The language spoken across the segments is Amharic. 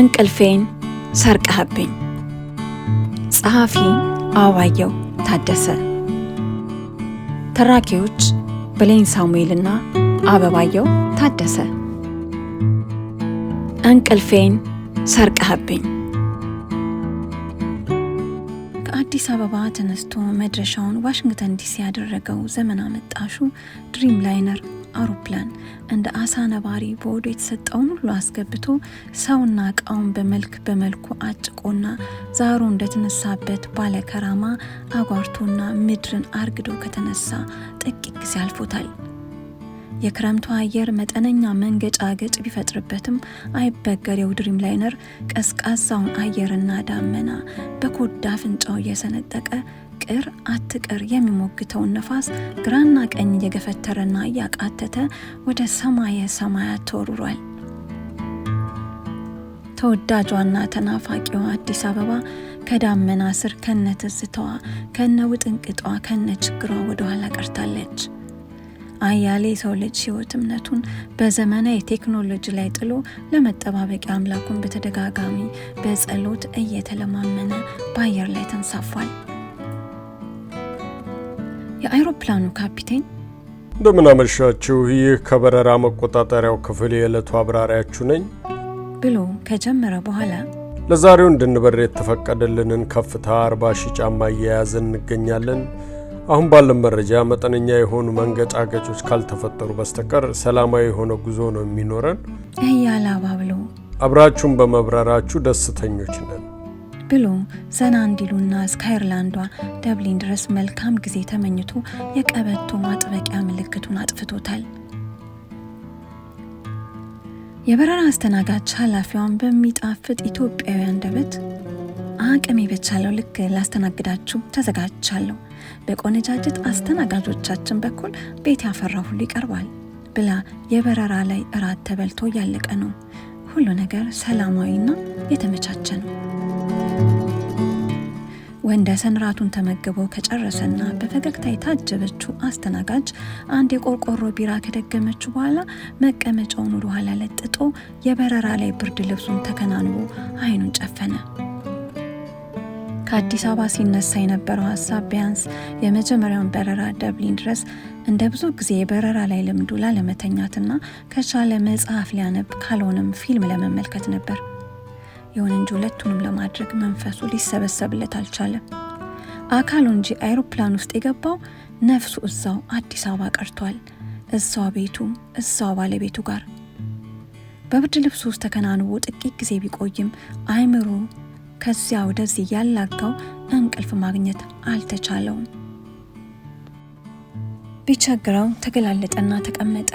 እንቅልፌን ሰርቀህብኝ። ጸሐፊ አበባየሁ ታደሰ። ተራኪዎች ብሌን ሳሙኤልና አበባየሁ ታደሰ። እንቅልፌን ሰርቀህብኝ። ከአዲስ አበባ ተነስቶ መድረሻውን ዋሽንግተን ዲሲ ያደረገው ዘመን አመጣሹ ድሪም ላይነር አውሮፕላን እንደ አሳ ነባሪ በወዶ የተሰጠውን ሁሉ አስገብቶ ሰውና እቃውን በመልኩ አጭቆና ዛሩ እንደተነሳበት ባለከራማ አጓርቶና ምድርን አርግዶ ከተነሳ ጥቂት ጊዜ አልፎታል። የክረምቱ አየር መጠነኛ መንገጫገጭ ቢፈጥርበትም አይበገሬው ድሪም ላይነር ቀዝቃዛውን አየርና ዳመና በኮዳ አፍንጫው እየሰነጠቀ ቅር አትቅር የሚሞግተውን ነፋስ ግራና ቀኝ እየገፈተረና እያቃተተ ወደ ሰማየ ሰማያት ተወርሯል። ተወዳጇና ተናፋቂዋ አዲስ አበባ ከዳመና ስር ከነ ትዝታዋ ከነ ውጥንቅጧ ከነ ችግሯ ወደ ኋላ ቀርታለች። አያሌ ሰው ልጅ ሕይወት እምነቱን በዘመናዊ ቴክኖሎጂ ላይ ጥሎ ለመጠባበቂያ አምላኩን በተደጋጋሚ በጸሎት እየተለማመነ በአየር ላይ ተንሳፏል። የአይሮፕላኑ ካፒቴን እንደምን አመሻችሁ፣ ይህ ከበረራ መቆጣጠሪያው ክፍል የዕለቱ አብራሪያችሁ ነኝ ብሎ ከጀመረ በኋላ ለዛሬው እንድንበር የተፈቀደልንን ከፍታ 40,000 ጫማ እየያዝን እንገኛለን። አሁን ባለን መረጃ መጠነኛ የሆኑ መንገጫገጮች ካልተፈጠሩ በስተቀር ሰላማዊ የሆነ ጉዞ ነው የሚኖረን እያለ ብሎ አብራችሁን በመብረራችሁ ደስተኞች ነን ብሎ ዘና እንዲሉና እስከ አየርላንዷ ደብሊን ድረስ መልካም ጊዜ ተመኝቶ የቀበቶ ማጥበቂያ ምልክቱን አጥፍቶታል። የበረራ አስተናጋጅ ኃላፊዋን በሚጣፍጥ ኢትዮጵያዊ አንደበት አቅሜ በቻለው ልክ ላስተናግዳችሁ ተዘጋጅቻለሁ፣ በቆነጃጅት አስተናጋጆቻችን በኩል ቤት ያፈራ ሁሉ ይቀርባል ብላ የበረራ ላይ እራት ተበልቶ ያለቀ ነው። ሁሉ ነገር ሰላማዊና የተመቻቸ ነው። ወንደሰን ራቱን ተመግበው ከጨረሰና በፈገግታ የታጀበችው አስተናጋጅ አንድ የቆርቆሮ ቢራ ከደገመች በኋላ መቀመጫውን ወደ ኋላ ለጥጦ የበረራ ላይ ብርድ ልብሱን ተከናንቦ አይኑን ጨፈነ። ከአዲስ አበባ ሲነሳ የነበረው ሀሳብ ቢያንስ የመጀመሪያውን በረራ ደብሊን ድረስ እንደ ብዙ ጊዜ የበረራ ላይ ልምዱ ላለመተኛትና ከቻለ መጽሐፍ ሊያነብ ካልሆነም ፊልም ለመመልከት ነበር። ይሁን እንጂ ሁለቱንም ለማድረግ መንፈሱ ሊሰበሰብለት አልቻለም። አካሉ እንጂ አይሮፕላን ውስጥ የገባው ነፍሱ እዛው አዲስ አበባ ቀርቷል። እዛው ቤቱ፣ እዛው ባለቤቱ ጋር በብርድ ልብሱ ውስጥ ተከናንቦ ጥቂት ጊዜ ቢቆይም አይምሮ ከዚያ ወደዚህ ያላጋው እንቅልፍ ማግኘት አልተቻለውም። ቢቸግረው ተገላለጠና ተቀመጠ።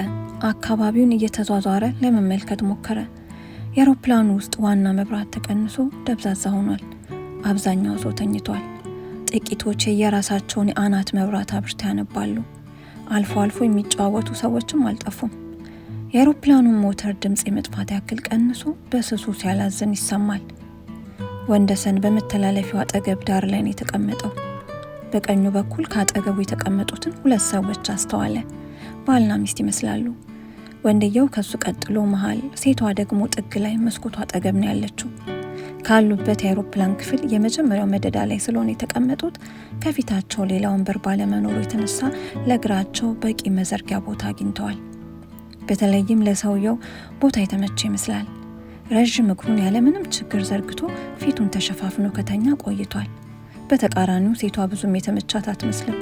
አካባቢውን እየተዟዟረ ለመመልከት ሞከረ። የአውሮፕላኑ ውስጥ ዋና መብራት ተቀንሶ ደብዛዛ ሆኗል። አብዛኛው ሰው ተኝቷል። ጥቂቶች የየራሳቸውን የአናት መብራት አብርተው ያነባሉ። አልፎ አልፎ የሚጫወቱ ሰዎችም አልጠፉም። የአውሮፕላኑ ሞተር ድምፅ የመጥፋት ያክል ቀንሶ በስሱ ሲያላዝን ይሰማል። ወንደሰን በመተላለፊያው አጠገብ ዳር ላይ ነው የተቀመጠው። በቀኙ በኩል ከአጠገቡ የተቀመጡትን ሁለት ሰዎች አስተዋለ። ባልና ሚስት ይመስላሉ። ወንድየው ከሱ ቀጥሎ መሃል፣ ሴቷ ደግሞ ጥግ ላይ መስኮቷ አጠገብ ነው ያለችው። ካሉበት የአይሮፕላን ክፍል የመጀመሪያው መደዳ ላይ ስለሆነ የተቀመጡት ከፊታቸው ሌላ ወንበር ባለመኖሩ የተነሳ ለእግራቸው በቂ መዘርጊያ ቦታ አግኝተዋል። በተለይም ለሰውየው ቦታ የተመቸ ይመስላል። ረዥም እግሩን ያለምንም ችግር ዘርግቶ ፊቱን ተሸፋፍኖ ከተኛ ቆይቷል። በተቃራኒው ሴቷ ብዙም የተመቻት አትመስልም።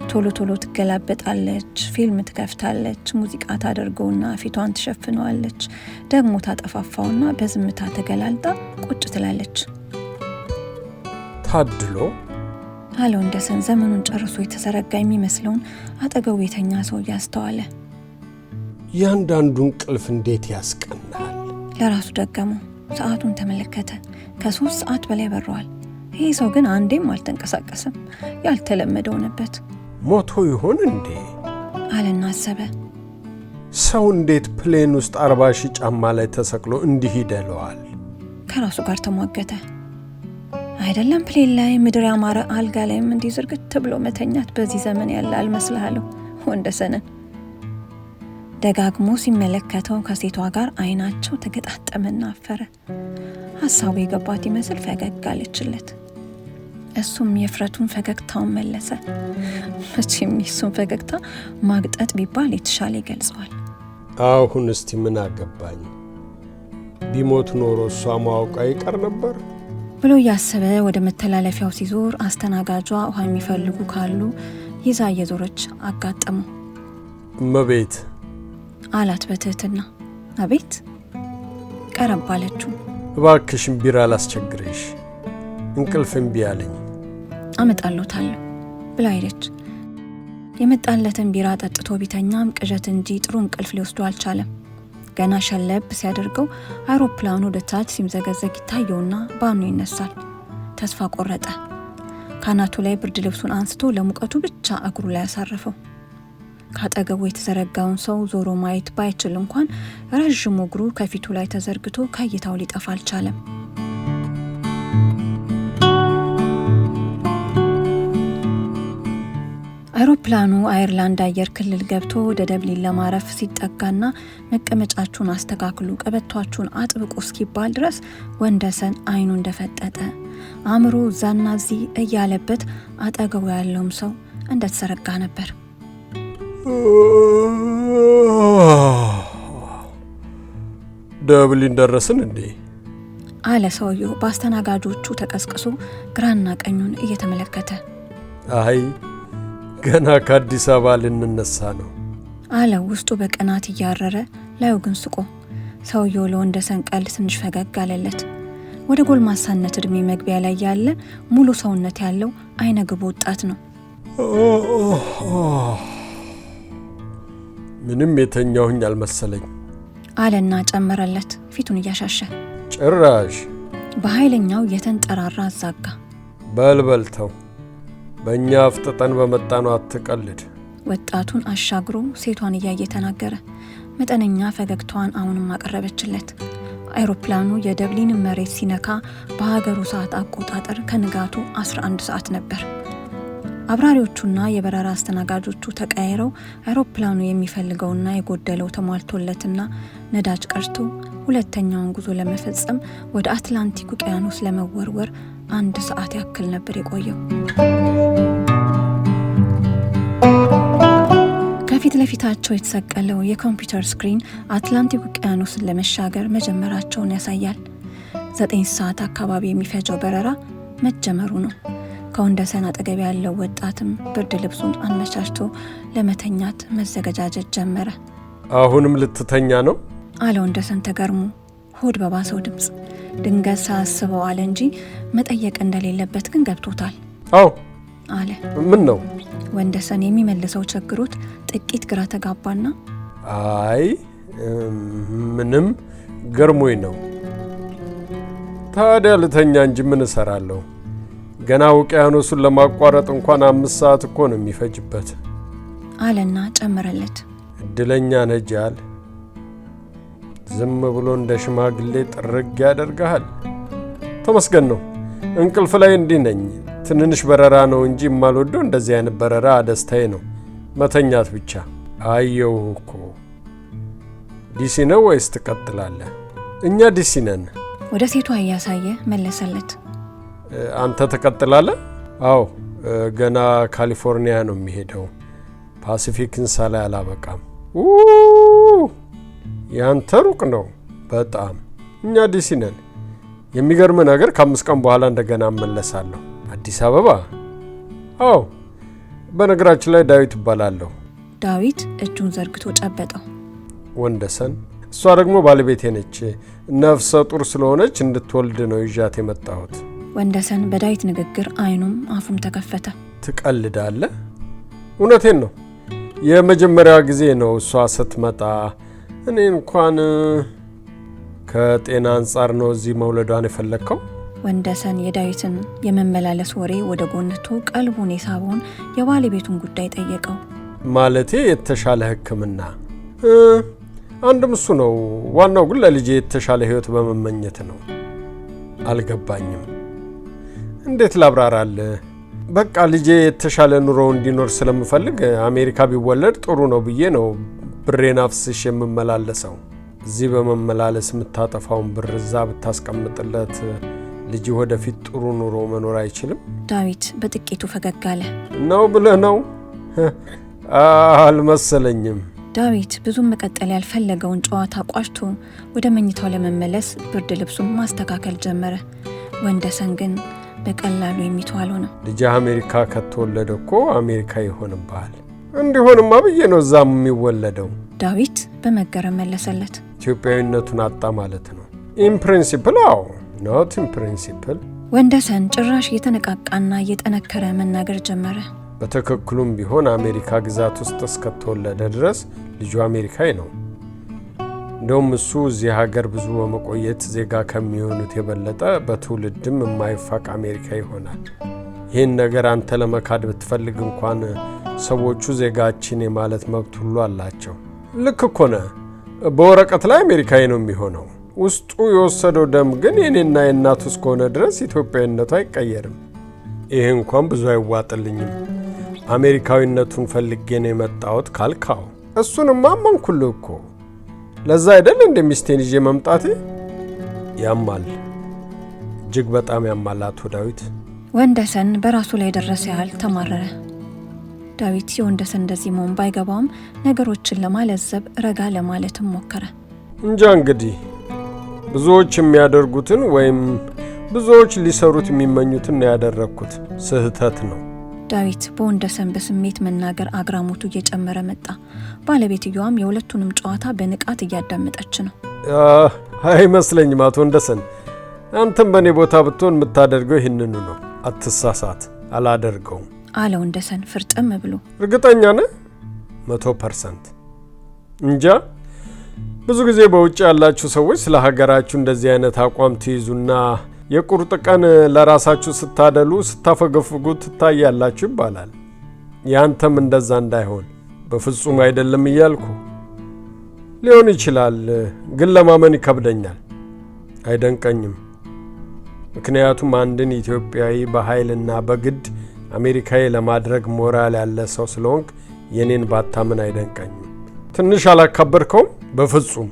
ቶሎ ቶሎ ትገላበጣለች፣ ፊልም ትከፍታለች፣ ሙዚቃ ታደርገውና ፊቷን ትሸፍነዋለች፣ ደግሞ ታጠፋፋውና በዝምታ ተገላልጣ ቁጭ ትላለች። ታድሎ አለ ወንደሰን ዘመኑን ጨርሶ የተዘረጋ የሚመስለውን አጠገቡ የተኛ ሰው እያስተዋለ። ያንዳንዱ እንቅልፍ እንዴት ያስቀናል። ለራሱ ደገመው። ሰዓቱን ተመለከተ። ከ3 ሰዓት በላይ በረዋል። ይህ ሰው ግን አንዴም አልተንቀሳቀሰም። ያልተለመደ ሆነበት። ሞቶ ይሆን እንዴ አለና አሰበ። ሰው እንዴት ፕሌን ውስጥ 40,000 ጫማ ላይ ተሰቅሎ እንዲህ ይደለዋል? ከራሱ ጋር ተሟገተ። አይደለም ፕሌን ላይ ምድር ያማረ አልጋ ላይም እንዲህ ዝርግት ብሎ መተኛት በዚህ ዘመን ያለ አልመስልሃለሁ ወንደሰንን። ደጋግሞ ሲመለከተው ከሴቷ ጋር አይናቸው ተገጣጠመና አፈረ። ሀሳቡ የገባት ይመስል ፈገግ አለችለት። እሱም የፍረቱን ፈገግታውን መለሰ። መቼም የሱን ፈገግታ ማግጠጥ ቢባል የተሻለ ይገልጸዋል። አሁን እስቲ ምን አገባኝ፣ ቢሞት ኖሮ እሷ ማወቋ ይቀር ነበር ብሎ እያሰበ ወደ መተላለፊያው ሲዞር አስተናጋጇ ውሃ የሚፈልጉ ካሉ ይዛ እየዞረች አጋጠሙ። እመቤት አላት በትህትና። አቤት ቀረብ አለችው። እባክሽን ቢራ ላስቸግረሽ፣ እንቅልፍ እምቢ አለኝ። አመጣለታለሁ ብላ ሄደች። የመጣለትን ቢራ ጠጥቶ ቢተኛም ቅዠት እንጂ ጥሩ እንቅልፍ ሊወስዶ አልቻለም። ገና ሸለብ ሲያደርገው አውሮፕላኑ ወደ ታች ሲምዘገዘግ ይታየውና ባኑ ይነሳል። ተስፋ ቆረጠ። ካናቱ ላይ ብርድ ልብሱን አንስቶ ለሙቀቱ ብቻ እግሩ ላይ ያሳረፈው። ካጠገቡ የተዘረጋውን ሰው ዞሮ ማየት ባይችል እንኳን ረዥሙ እግሩ ከፊቱ ላይ ተዘርግቶ ከእይታው ሊጠፋ አልቻለም። አውሮፕላኑ አየርላንድ አየር ክልል ገብቶ ወደ ደብሊን ለማረፍ ሲጠጋና መቀመጫችሁን አስተካክሉ፣ ቀበቷችሁን አጥብቁ እስኪባል ድረስ ወንደሰን አይኑ እንደፈጠጠ አእምሮ እዛና እዚህ እያለበት አጠገቡ ያለውም ሰው እንደተዘረጋ ነበር። ደብሊን ደረስን እንዴ? አለ ሰውየው በአስተናጋጆቹ ተቀስቅሶ ግራና ቀኙን እየተመለከተ። አይ ገና ከአዲስ አበባ ልንነሳ ነው አለ ውስጡ በቅናት እያረረ፣ ላዩ ግን ስቆ። ሰውየው ለወንደሰን ቀልድ ትንሽ ፈገግ አለለት። ወደ ጎልማሳነት እድሜ መግቢያ ላይ ያለ ሙሉ ሰውነት ያለው አይነ ግቡ ወጣት ነው። ምንም የተኛሁኝ አልመሰለኝ አለና ጨመረለት ፊቱን እያሻሸ። ጭራሽ በኃይለኛው የተንጠራራ አዛጋ። በልበልተው በእኛ አፍጥጠን በመጣነው አትቀልድ። ወጣቱን አሻግሮ ሴቷን እያየ ተናገረ። መጠነኛ ፈገግታዋን አሁንም አቀረበችለት። አይሮፕላኑ የደብሊን መሬት ሲነካ በሀገሩ ሰዓት አቆጣጠር ከንጋቱ 11 ሰዓት ነበር። አብራሪዎቹና የበረራ አስተናጋጆቹ ተቀያይረው አይሮፕላኑ የሚፈልገውና የጎደለው ተሟልቶለትና ነዳጅ ቀርቶ ሁለተኛውን ጉዞ ለመፈጸም ወደ አትላንቲክ ውቅያኖስ ለመወርወር 1 ሰዓት ያክል ነበር የቆየው። ከፊት ለፊታቸው የተሰቀለው የኮምፒውተር ስክሪን አትላንቲክ ውቅያኖስን ለመሻገር መጀመራቸውን ያሳያል። 9 ሰዓት አካባቢ የሚፈጀው በረራ መጀመሩ ነው። ከወንደሰን አጠገብ ያለው ወጣትም ብርድ ልብሱን አመቻችቶ ለመተኛት መዘገጃጀት ጀመረ። አሁንም ልትተኛ ነው? አለ ወንደሰን ተገርሞ ሆድ በባሰው ድምፅ። ድንገት ሳያስበው አለ እንጂ መጠየቅ እንደሌለበት ግን ገብቶታል። አዎ አለ። ምን ነው? ወንደሰን የሚመልሰው ቸግሮት ጥቂት ግራ ተጋባና አይ ምንም ገርሞኝ ነው። ታዲያ ልተኛ እንጂ ምን እሰራለሁ? ገና ውቅያኖሱን ለማቋረጥ እንኳን 5 ሰዓት እኮ ነው የሚፈጅበት አለና ጨመረለት። እድለኛ ነህ ጃል። ዝም ብሎ እንደ ሽማግሌ ጥርግ ያደርጋል። ተመስገን ነው። እንቅልፍ ላይ እንዲህ ነኝ። ትንንሽ በረራ ነው እንጂ የማልወደው እንደዚህ አይነት በረራ ደስታዬ ነው። መተኛት ብቻ። አየው እኮ ዲሲ ነው ወይስ ትቀጥላለህ? እኛ ዲሲ ነን። ወደ ሴቷ እያሳየ መለሰለት። አንተ ትቀጥላለህ? አዎ ገና ካሊፎርኒያ ነው የሚሄደው። ፓሲፊክን ሳላይ አላበቃም። ያንተ ሩቅ ነው በጣም። እኛ ዲሲ ነን። የሚገርም ነገር ከ5 ቀን በኋላ እንደገና እመለሳለሁ። አዲስ አበባ? አዎ። በነገራችን ላይ ዳዊት እባላለሁ። ዳዊት እጁን ዘርግቶ ጨበጠው። ወንደሰን? እሷ ደግሞ ባለቤቴ ነች። ነፍሰ ጡር ስለሆነች እንድትወልድ ነው ይዣት የመጣሁት። ወንደሰን በዳዊት ንግግር አይኑም አፉም ተከፈተ። ትቀልዳለህ? እውነቴን ነው። የመጀመሪያ ጊዜ ነው እሷ ስትመጣ። እኔ እንኳን ከጤና አንጻር ነው እዚህ መውለዷን የፈለግከው። ወንደሰን የዳዊትን የመመላለስ ወሬ ወደ ጎንቶ ቀልቡን የሳበውን የባለቤቱን ጉዳይ ጠየቀው። ማለቴ የተሻለ ሕክምና አንድም እሱ ነው። ዋናው ግን ለልጄ የተሻለ ሕይወት በመመኘት ነው። አልገባኝም። እንዴት ላብራራለህ? በቃ ልጄ የተሻለ ኑሮ እንዲኖር ስለምፈልግ አሜሪካ ቢወለድ ጥሩ ነው ብዬ ነው ብሬን አፍስሽ የምመላለሰው። እዚህ በመመላለስ የምታጠፋውን ብር እዛ ብታስቀምጥለት ልጅ ወደፊት ጥሩ ኑሮ መኖር አይችልም? ዳዊት በጥቂቱ ፈገግ አለ። ነው ብለህ ነው? አልመሰለኝም። ዳዊት ብዙም መቀጠል ያልፈለገውን ጨዋታ ቋጭቶ ወደ መኝታው ለመመለስ ብርድ ልብሱን ማስተካከል ጀመረ። ወንደሰን ግን በቀላሉ የሚተዋለው ነው። ልጅ አሜሪካ ከተወለደ እኮ አሜሪካ ይሆንብሃል። እንዲሆንማ ብዬ ነው እዛም የሚወለደው። ዳዊት በመገረም መለሰለት። ኢትዮጵያዊነቱን አጣ ማለት ነው? ኢን ፕሪንሲፕል አዎ፣ ኖት ኢን ፕሪንሲፕል። ወንደሰን ጭራሽ እየተነቃቃና እየጠነከረ መናገር ጀመረ። በትክክሉም ቢሆን አሜሪካ ግዛት ውስጥ እስከተወለደ ድረስ ልጁ አሜሪካዊ ነው። እንደውም እሱ እዚህ ሀገር ብዙ በመቆየት ዜጋ ከሚሆኑት የበለጠ በትውልድም የማይፋቅ አሜሪካ ይሆናል። ይህን ነገር አንተ ለመካድ ብትፈልግ እንኳን ሰዎቹ ዜጋችን የማለት መብት ሁሉ አላቸው። ልክ እኮ ነህ። በወረቀት ላይ አሜሪካዊ ነው የሚሆነው። ውስጡ የወሰደው ደም ግን የኔና የእናቱ እስከሆነ ድረስ ኢትዮጵያዊነቱ አይቀየርም። ይሄ እንኳን ብዙ አይዋጥልኝም። አሜሪካዊነቱን ፈልጌ ነው የመጣሁት ካልካው እሱንማ አመንኩልህ እኮ። ለዛ አይደል እንደ ሚስቴን ይዤ መምጣቴ? ያማል፣ እጅግ በጣም ያማል አቶ ዳዊት። ወንደሰን በራሱ ላይ ደረሰ ያህል ተማረረ። ዳዊት የወንደሰን እንደዚህ መሆን ባይገባውም ነገሮችን ለማለዘብ ረጋ ለማለትም ሞከረ። እንጃ እንግዲህ ብዙዎች የሚያደርጉትን ወይም ብዙዎች ሊሰሩት የሚመኙትን ያደረኩት ስህተት ነው። ዳዊት በወንደሰን በስሜት መናገር አግራሞቱ እየጨመረ መጣ። ባለቤትየዋም የሁለቱንም ጨዋታ በንቃት እያዳመጠች ነው። አይመስለኝም አቶ ወንደሰን፣ አንተም በእኔ ቦታ ብትሆን የምታደርገው ይህንኑ ነው። አትሳሳት፣ አላደርገውም አለ ወንደሰን ፍርጥም ብሎ። እርግጠኛ ነህ? 100%። እንጃ ብዙ ጊዜ በውጭ ያላችሁ ሰዎች ስለ ሀገራችሁ እንደዚህ አይነት አቋም ትይዙና የቁርጥ ቀን ለራሳችሁ ስታደሉ ስታፈገፍጉ ትታያላችሁ ይባላል። ያንተም እንደዛ እንዳይሆን በፍጹም አይደለም እያልኩ ሊሆን ይችላል፣ ግን ለማመን ይከብደኛል። አይደንቀኝም። ምክንያቱም አንድን ኢትዮጵያዊ በኃይልና በግድ አሜሪካዊ ለማድረግ ሞራል ያለ ሰው ስለሆንክ የኔን ባታምን አይደንቀኝም። ትንሽ አላካበርከውም? በፍጹም።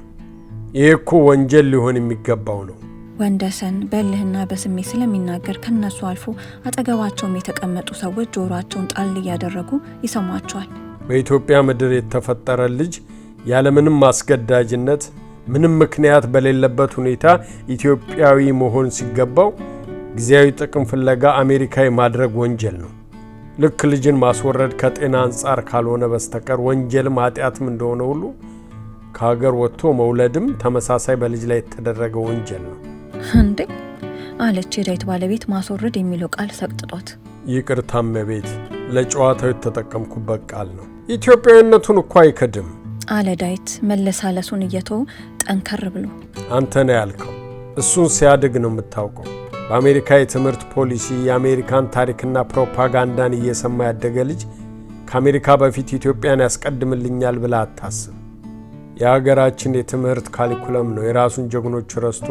ይሄ እኮ ወንጀል ሊሆን የሚገባው ነው። ወንደሰን በልህና በስሜት ስለሚናገር ከነሱ አልፎ አጠገባቸውም የተቀመጡ ሰዎች ጆሮአቸውን ጣል እያደረጉ ይሰማቸዋል። በኢትዮጵያ ምድር የተፈጠረ ልጅ ያለምንም አስገዳጅነት ምንም ምክንያት በሌለበት ሁኔታ ኢትዮጵያዊ መሆን ሲገባው ጊዜያዊ ጥቅም ፍለጋ አሜሪካዊ ማድረግ ወንጀል ነው። ልክ ልጅን ማስወረድ ከጤና አንጻር ካልሆነ በስተቀር ወንጀልም ኃጢአትም እንደሆነ ሁሉ ከሀገር ወጥቶ መውለድም ተመሳሳይ በልጅ ላይ የተደረገ ወንጀል ነው። እንዴ አለች የዳዊት ባለቤት ማስወረድ የሚለው ቃል ሰቅጥጦት። ይቅርታ እመቤት፣ ለጨዋታው የተጠቀምኩበት ቃል ነው። ኢትዮጵያዊነቱን እኮ አይከድም አለ ዳዊት መለሳለሱን እየተው ጠንከር ብሎ። አንተ ነው ያልከው። እሱን ሲያድግ ነው የምታውቀው። በአሜሪካ የትምህርት ፖሊሲ የአሜሪካን ታሪክና ፕሮፓጋንዳን እየሰማ ያደገ ልጅ ከአሜሪካ በፊት ኢትዮጵያን ያስቀድምልኛል ብላ አታስብ። የሀገራችን የትምህርት ካሊኩለም ነው የራሱን ጀግኖች ረስቶ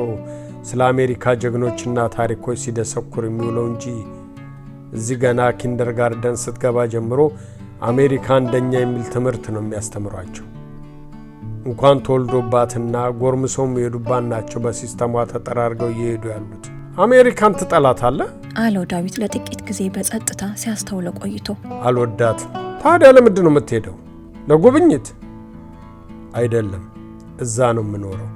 ስለ አሜሪካ ጀግኖችና ታሪኮች ሲደሰኩር የሚውለው እንጂ እዚህ ገና ኪንደርጋርደን ስትገባ ጀምሮ አሜሪካ እንደኛ የሚል ትምህርት ነው የሚያስተምሯቸው። እንኳን ተወልዶባትና ጎርምሰው የሚሄዱባት ናቸው በሲስተሟ ተጠራርገው እየሄዱ ያሉት። አሜሪካን ትጠላታለህ? አለው ዳዊት ለጥቂት ጊዜ በጸጥታ ሲያስተውለው ቆይቶ። አልወዳትም። ታዲያ ለምንድን ነው የምትሄደው? ለጉብኝት? አይደለም፣ እዛ ነው የምኖረው፣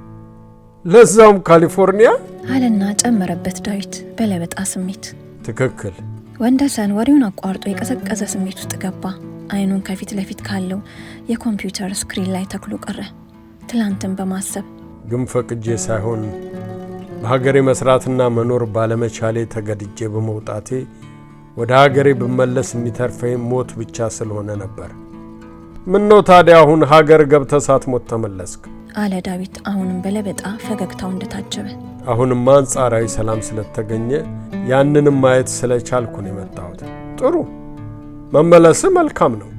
ለዛውም ካሊፎርኒያ አለና ጨመረበት ዳዊት በለበጣ ስሜት። ትክክል። ወንደሰን ወሬውን አቋርጦ የቀዘቀዘ ስሜት ውስጥ ገባ። አይኑን ከፊት ለፊት ካለው የኮምፒውተር ስክሪን ላይ ተክሎ ቀረ። ትላንትን በማሰብ ግን ፈቅጄ ሳይሆን በሀገሬ መስራትና መኖር ባለመቻሌ ተገድጄ በመውጣቴ ወደ ሀገሬ ብመለስ የሚተርፈኝ ሞት ብቻ ስለሆነ ነበር። ምን ነው ታዲያ አሁን ሀገር ገብተህ ሳትሞት ተመለስክ? አለ ዳዊት አሁንም በለበጣ ፈገግታው እንደታጀበ። አሁንም አንጻራዊ ሰላም ስለተገኘ ያንንም ማየት ስለቻልኩ ነው የመጣሁት። ጥሩ መመለስህ መልካም ነው።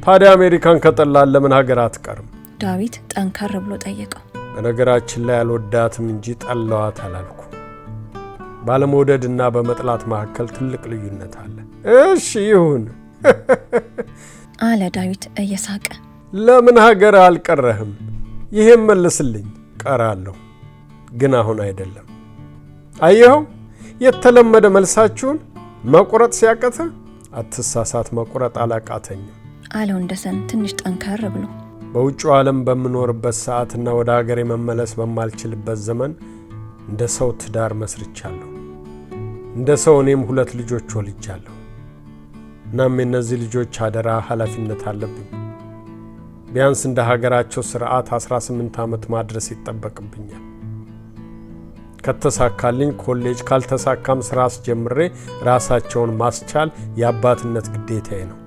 ታዲያ አሜሪካን ከጠላን ለምን ሀገር አትቀርም? ዳዊት ጠንከር ብሎ ጠየቀው። በነገራችን ላይ አልወዳትም እንጂ ጠላዋት አላልኩ። ባለመውደድና በመጥላት መካከል ትልቅ ልዩነት አለ። እሺ ይሁን አለ ዳዊት እየሳቀ። ለምን ሀገር አልቀረህም? ይሄን መልስልኝ ቀራለሁ፣ ግን አሁን አይደለም። አየኸው የተለመደ መልሳችሁን መቁረጥ ሲያቀተ አትሳሳት፣ መቁረጥ አላቃተኝም አለው ወንደሰን ትንሽ ጠንከር ብሎ። በውጭው ዓለም በምኖርበት ሰዓትና ወደ ሀገሬ መመለስ በማልችልበት ዘመን እንደ ሰው ትዳር መስርቻለሁ። እንደ ሰው እኔም 2 ልጆች ወልጃለሁ። እናም የእነዚህ ልጆች አደራ ኃላፊነት አለብኝ። ቢያንስ እንደ ሀገራቸው ስርዓት 18 ዓመት ማድረስ ይጠበቅብኛል። ከተሳካልኝ ኮሌጅ፣ ካልተሳካም ስራ አስጀምሬ ራሳቸውን ማስቻል የአባትነት ግዴታዬ ነው።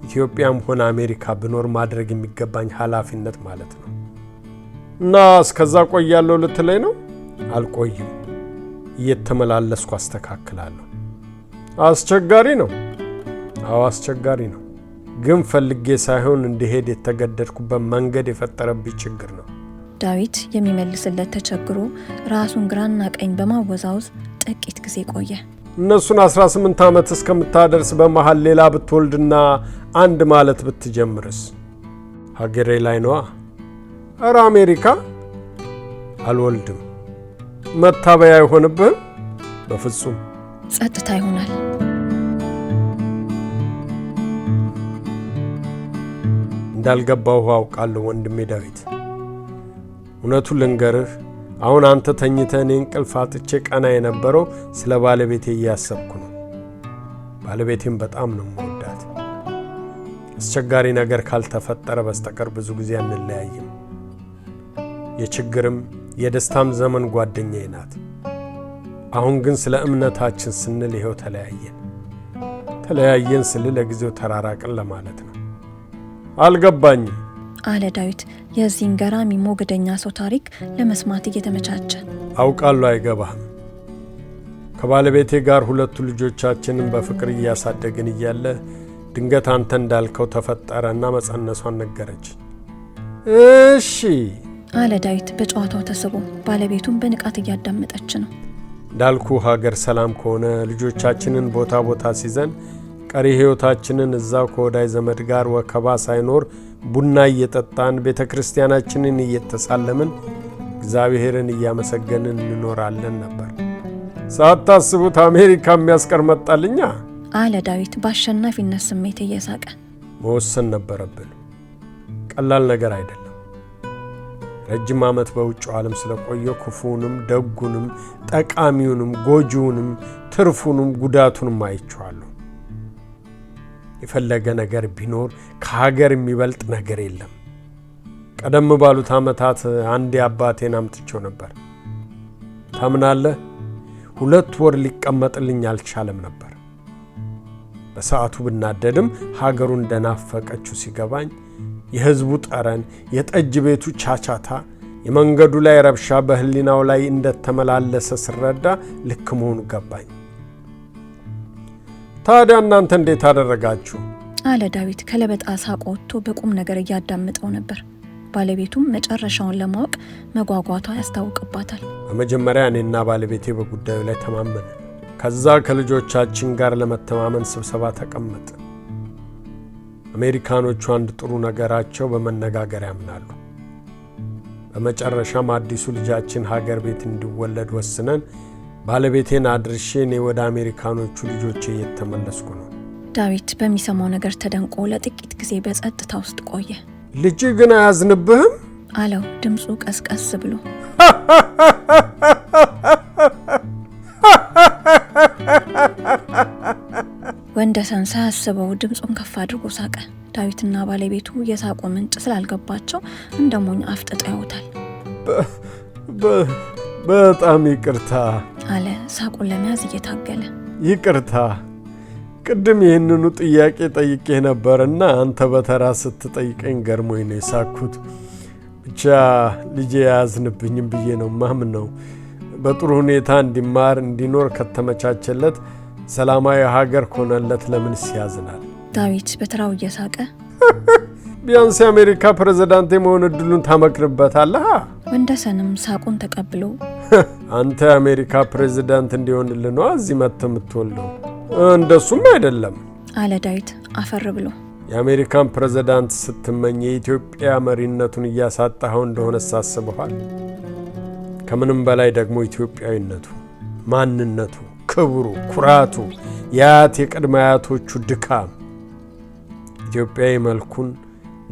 ኢትዮጵያም ሆነ አሜሪካ ብኖር ማድረግ የሚገባኝ ኃላፊነት ማለት ነው። እና እስከዛ ቆያለሁ ልትለኝ ነው? አልቆይም። እየተመላለስኩ አስተካክላለሁ። አስቸጋሪ ነው። አዎ አስቸጋሪ ነው። ግን ፈልጌ ሳይሆን እንድሄድ የተገደድኩበት መንገድ የፈጠረብኝ ችግር ነው። ዳዊት የሚመልስለት ተቸግሮ ራሱን ግራና ቀኝ በማወዛወዝ ጥቂት ጊዜ ቆየ። እነሱን 18 ዓመት እስከምታደርስ በመሃል ሌላ ብትወልድና አንድ ማለት ብትጀምርስ? ሀገሬ ላይ ነዋ። ኧረ አሜሪካ አልወልድም። መታበያ አይሆንብህም? በፍጹም። ጸጥታ ይሆናል። እንዳልገባሁ አውቃለሁ ወንድሜ ዳዊት። እውነቱን ልንገርህ፣ አሁን አንተ ተኝተህ እኔ እንቅልፍ አጥቼ ቀና የነበረው ስለ ባለቤቴ እያሰብኩ ነው። ባለቤቴም በጣም ነው የምወዳት። አስቸጋሪ ነገር ካልተፈጠረ በስተቀር ብዙ ጊዜ አንለያይም። የችግርም የደስታም ዘመን ጓደኛዬ ናት። አሁን ግን ስለ እምነታችን ስንል ይኸው ተለያየን። ተለያየን ስል ለጊዜው ተራራቅን ለማለት ነው። አልገባኝም አለ ዳዊት የዚህን ገራሚ ሞገደኛ ሰው ታሪክ ለመስማት እየተመቻቸ። አውቃለሁ አይገባህም። ከባለቤቴ ጋር 2 ልጆቻችንን በፍቅር እያሳደግን እያለ ድንገት አንተ እንዳልከው ተፈጠረና መጸነሷን ነገረች። እሺ አለ ዳዊት በጨዋታው ተስቦ። ባለቤቱን በንቃት እያዳመጠች ነው። እንዳልኩ ሀገር ሰላም ከሆነ ልጆቻችንን ቦታ ቦታ ሲዘን ቀሪ ሕይወታችንን እዛው ከወዳጅ ዘመድ ጋር ወከባ ሳይኖር ቡና እየጠጣን ቤተ ክርስቲያናችንን እየተሳለምን እግዚአብሔርን እያመሰገንን እንኖራለን ነበር። ሳታስቡት አሜሪካ የሚያስቀር መጣልኛ አለ ዳዊት በአሸናፊነት ስሜት እየሳቀ። መወሰን ነበረብን። ቀላል ነገር አይደለም። ረጅም ዓመት በውጭው ዓለም ስለቆየው ክፉንም ደጉንም ጠቃሚውንም ጎጂውንም ትርፉንም ጉዳቱንም አይቼዋለሁ። የፈለገ ነገር ቢኖር ከሀገር የሚበልጥ ነገር የለም። ቀደም ባሉት ዓመታት አንዴ አባቴን አምጥቼው ነበር። ታምናለህ? 2 ወር ሊቀመጥልኝ አልቻለም ነበር። በሰዓቱ ብናደድም ሀገሩ እንደናፈቀችው ሲገባኝ የሕዝቡ ጠረን፣ የጠጅ ቤቱ ቻቻታ፣ የመንገዱ ላይ ረብሻ በህሊናው ላይ እንደተመላለሰ ስረዳ ልክ መሆኑ ገባኝ። ታዲያ እናንተ እንዴት አደረጋችሁ? አለ ዳዊት ከለበጣ ሳቅ ወጥቶ በቁም ነገር እያዳመጠው ነበር። ባለቤቱም መጨረሻውን ለማወቅ መጓጓቷ ያስታውቅባታል። በመጀመሪያ እኔና ባለቤቴ በጉዳዩ ላይ ተማመን። ከዛ ከልጆቻችን ጋር ለመተማመን ስብሰባ ተቀመጠ። አሜሪካኖቹ አንድ ጥሩ ነገራቸው በመነጋገር ያምናሉ። በመጨረሻም አዲሱ ልጃችን ሀገር ቤት እንዲወለድ ወስነን ባለቤቴን አድርሼ እኔ ወደ አሜሪካኖቹ ልጆቼ እየተመለስኩ ነው። ዳዊት በሚሰማው ነገር ተደንቆ ለጥቂት ጊዜ በጸጥታ ውስጥ ቆየ። ልጅ ግን አያዝንብህም? አለው ድምፁ ቀስቀስ ብሎ። ወንደሰን ሳያስበው ድምፁን ከፍ አድርጎ ሳቀ። ዳዊትና ባለቤቱ የሳቁ ምንጭ ስላልገባቸው እንደሞኝ አፍጥጠው ያውታል። በጣም ይቅርታ አለ ሳቁን ለመያዝ እየታገለ። ይቅርታ፣ ቅድም ይህንኑ ጥያቄ ጠይቄ ነበርና አንተ በተራ ስትጠይቀኝ ገርሞኝ ነው የሳኩት። ብቻ ልጄ ያዝንብኝም ብዬ ነው ማምነው። በጥሩ ሁኔታ እንዲማር እንዲኖር ከተመቻቸለት ሰላማዊ ሀገር ኮነለት ለምን ሲያዝናል? ዳዊት በተራው እየሳቀ ቢያንስ የአሜሪካ ፕሬዝዳንት የመሆን እድሉን ታመክርበታለህ። ወንደሰንም ሳቁን ተቀብሎ አንተ የአሜሪካ ፕሬዝዳንት እንዲሆንልህ ነው እዚህ መጥተህ የምትወልደው? እንደሱም አይደለም አለ ዳዊት አፈር ብሎ። የአሜሪካን ፕሬዝዳንት ስትመኝ የኢትዮጵያ መሪነቱን እያሳጣኸው እንደሆነ ሳስበዋል። ከምንም በላይ ደግሞ ኢትዮጵያዊነቱ፣ ማንነቱ፣ ክብሩ፣ ኩራቱ፣ የአያት የቅድመ አያቶቹ ድካም ኢትዮጵያዊ መልኩን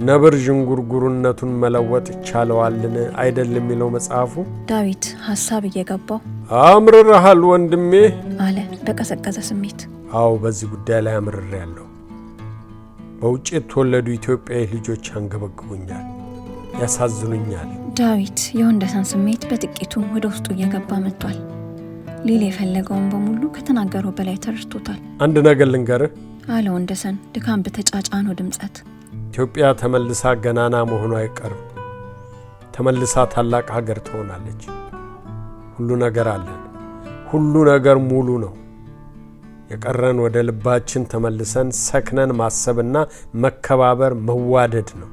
ነብር ዥንጉርጉርነቱን መለወጥ ይቻለዋልን አይደል የሚለው መጽሐፉ። ዳዊት ሐሳብ እየገባው አምርረሃል ወንድሜ አለ በቀዘቀዘ ስሜት። አዎ በዚህ ጉዳይ ላይ አምርሬያለሁ። በውጭ የተወለዱ ኢትዮጵያዊ ልጆች አንገበግቡኛል፣ ያሳዝኑኛል። ዳዊት የወንደሰን ስሜት በጥቂቱ ወደ ውስጡ እየገባ መጥቷል። ሊል የፈለገውን በሙሉ ከተናገረው በላይ ተረድቶታል። አንድ ነገር ልንገርህ አለ ወንደሰን ድካም በተጫጫነው ድምጸት። ኢትዮጵያ ተመልሳ ገናና መሆኗ አይቀርም። ተመልሳ ታላቅ ሀገር ትሆናለች። ሁሉ ነገር አለን። ሁሉ ነገር ሙሉ ነው። የቀረን ወደ ልባችን ተመልሰን ሰክነን ማሰብና መከባበር መዋደድ ነው።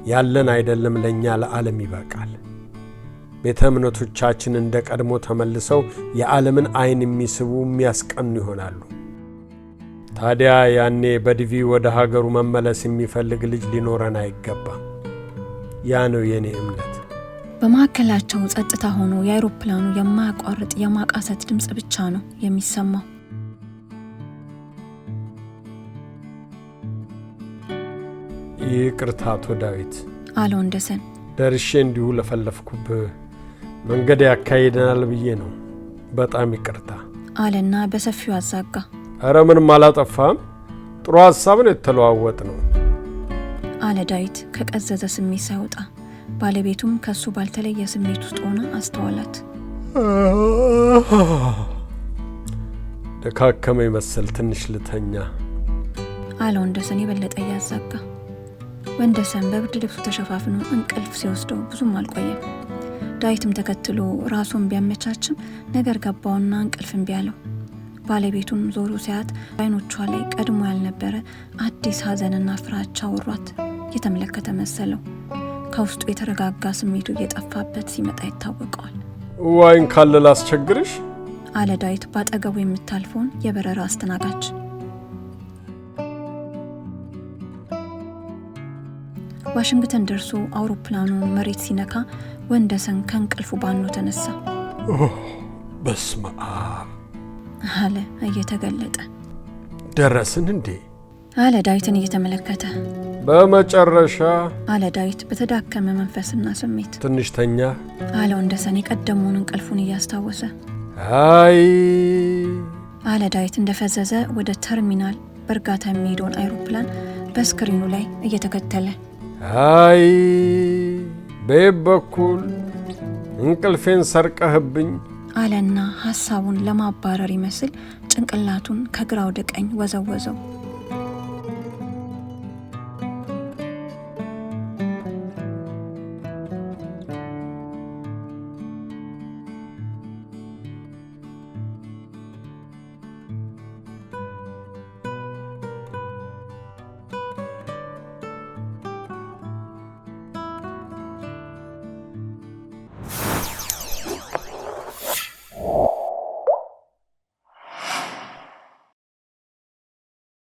ያለን አይደለም ለኛ ለዓለም ይበቃል። ቤተ እምነቶቻችን እንደ ቀድሞ ተመልሰው የዓለምን አይን የሚስቡ የሚያስቀኑ ይሆናሉ። ታዲያ ያኔ በዲቪ ወደ ሀገሩ መመለስ የሚፈልግ ልጅ ሊኖረን አይገባም። ያ ነው የኔ እምነት። በማዕከላቸው ጸጥታ ሆኖ የአይሮፕላኑ የማያቋርጥ የማቃሰት ድምጽ ብቻ ነው የሚሰማው። ይቅርታ አቶ ዳዊት አለ ወንደሰን። ደርሼ እንዲሁ ለፈለፍኩብህ መንገድ ያካሂደናል ብዬ ነው። በጣም ይቅርታ አለና በሰፊው አዛጋ። ኧረ ምንም አላጠፋም። ጥሩ ሐሳብ ነው የተለዋወጥ ነው አለ ዳዊት ከቀዘዘ ስሜት ሳይወጣ። ባለቤቱም ከሱ ባልተለየ ስሜት ውስጥ ሆና አስተዋላት። ደካከመ ይመስል ትንሽ ልተኛ አለ ወንደሰን የበለጠ ያዛጋ። ወንደሰን በብርድ ልብሱ ተሸፋፍኖ እንቅልፍ ሲወስደው ብዙም አልቆየም። ዳዊትም ተከትሎ ራሱን ቢያመቻችም ነገር ገባውና እንቅልፍም ቢያለው። ባለቤቱም ዞሮ ሲያት አይኖቿ ላይ ቀድሞ ያልነበረ አዲስ ሐዘንና ፍራቻ ወሯት የተመለከተ መሰለው። ከውስጡ የተረጋጋ ስሜቱ እየጠፋበት ሲመጣ ይታወቀዋል። ዋይን ካለ ላስቸግርሽ አለ ዳዊት ባጠገቡ የምታልፈውን የበረራ አስተናጋጅ። ዋሽንግተን ደርሶ አውሮፕላኑ መሬት ሲነካ ወንደሰን ከእንቅልፉ ባኖ ተነሳ። በስመ አብ አለ እየተገለጠ። ደረስን እንዴ አለ ዳዊትን እየተመለከተ። በመጨረሻ አለ ዳዊት በተዳከመ መንፈስና ስሜት። ትንሽ ተኛ አለ ወንደሰን የቀደመውን እንቅልፉን እያስታወሰ። አይ አለ ዳዊት እንደፈዘዘ ወደ ተርሚናል በእርጋታ የሚሄደውን አይሮፕላን በስክሪኑ ላይ እየተከተለ። አይ በበኩል እንቅልፌን ሰርቀህብኝ አለና ሐሳቡን ለማባረር ይመስል ጭንቅላቱን ከግራ ወደ ቀኝ ወዘወዘው።